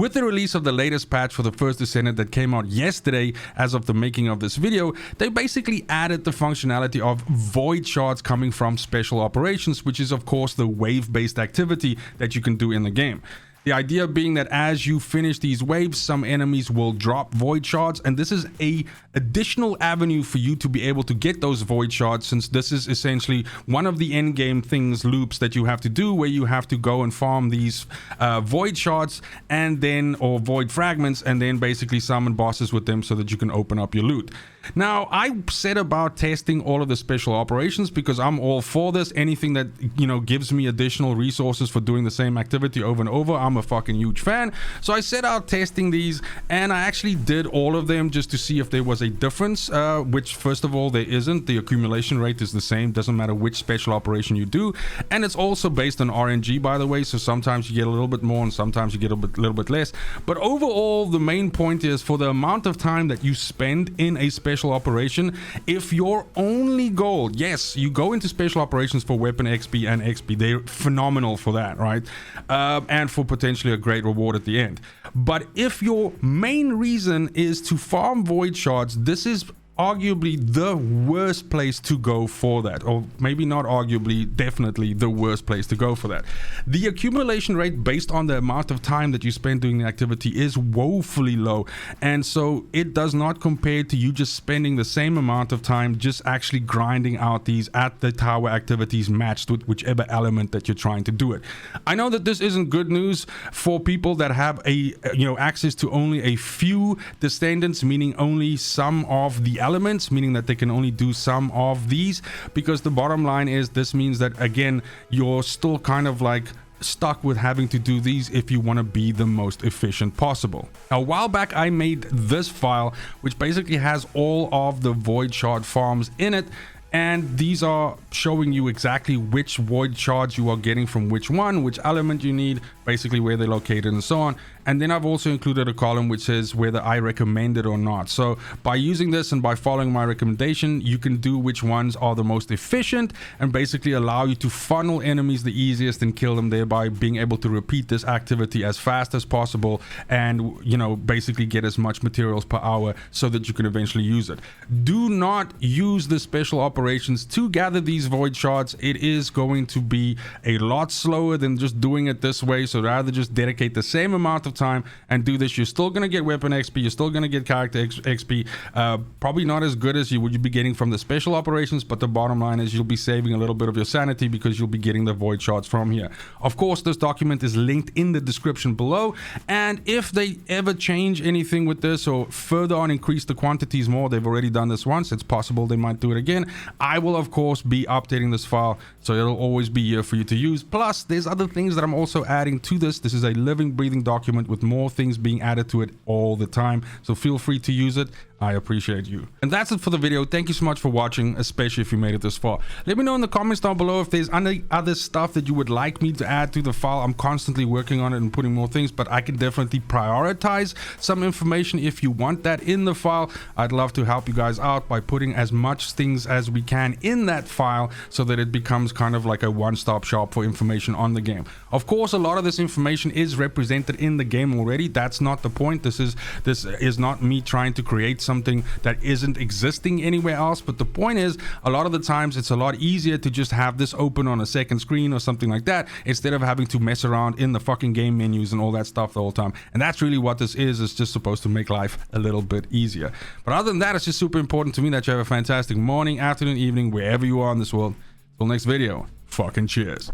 With the release of the latest patch for the First Descendant that came out yesterday as of the making of this video, they basically added the functionality of void shards coming from special operations, which is of course the wave-based activity that you can do in the game. The idea being that as you finish these waves, some enemies will drop void shards, and this is a additional avenue for you to be able to get those void shards, since this is essentially one of the end game things, loops that you have to do, where you have to go and farm these void shards and then, or void fragments, and then basically summon bosses with them so that you can open up your loot. Now, I said about testing all of the special operations because I'm all for this. Anything that, you know, gives me additional resources for doing the same activity over and over, I'm a fucking huge fan. So I set out testing these, and I actually did all of them just to see if there was a difference, which first of all there isn't. The accumulation rate is the same, doesn't matter which special operation you do, and it's also based on RNG, by the way, so sometimes you get a little bit more and sometimes you get a little bit less. But overall, the main point is for the amount of time that you spend in a special operation, if your only goal, yes, you go into special operations for weapon XP and XP, they're phenomenal for that, right? And for potentially a great reward at the end. But if your main reason is to farm void shards, this is arguably the worst place to go for that, or maybe not arguably, definitely the worst place to go for that. The accumulation rate based on the amount of time that you spend doing the activity is woefully low, and so it does not compare to you just spending the same amount of time just actually grinding out these at the tower activities matched with whichever element that you're trying to do it. I know that this isn't good news for people that have a access to only a few descendants, meaning only some of the elements, meaning that they can only do some of these, because the bottom line is this means that, again, you're still kind of like stuck with having to do these if you want to be the most efficient possible. A while back I made this file which basically has all of the void shard farms in it, and these are showing you exactly which void shards you are getting from which one, which element you need, basically where they're located and so on. And then I've also included a column which says whether I recommend it or not. So by using this and by following my recommendation, you can do which ones are the most efficient and basically allow you to funnel enemies the easiest and kill them, thereby being able to repeat this activity as fast as possible and, you know, basically get as much materials per hour so that you can eventually use it. Do not use the special operations to gather these void shards. It is going to be a lot slower than just doing it this way. So rather just dedicate the same amount of time and do this. You're still going to get weapon XP, you're still going to get character XP, probably not as good as you would be getting from the special operations, but the bottom line is you'll be saving a little bit of your sanity because you'll be getting the void shards from here. Of course, this document is linked in the description below, and if they ever change anything with this or further on increase the quantities more, they've already done this once, it's possible they might do it again, I will of course be updating this file, so it'll always be here for you to use. Plus there's other things that I'm also adding to this. This is a living, breathing document with more things being added to it all the time, so feel free to use it. I appreciate you. And that's it for the video. Thank you so much for watching, especially if you made it this far. Let me know in the comments down below if there's any other stuff that you would like me to add to the file. I'm constantly working on it and putting more things, but I can definitely prioritize some information if you want that in the file. I'd love to help you guys out by putting as much things as we can in that file so that it becomes kind of like a one-stop shop for information on the game. Of course, a lot of this information is represented in the game already. That's not the point. This is not me trying to create something that isn't existing anywhere else, but the point is a lot of the times it's a lot easier to just have this open on a second screen or something like that instead of having to mess around in the fucking game menus and all that stuff the whole time. And that's really what this is. It's just supposed to make life a little bit easier. But other than that, it's just super important to me that you have a fantastic morning, afternoon, evening, wherever you are in this world. Till next video, fucking cheers.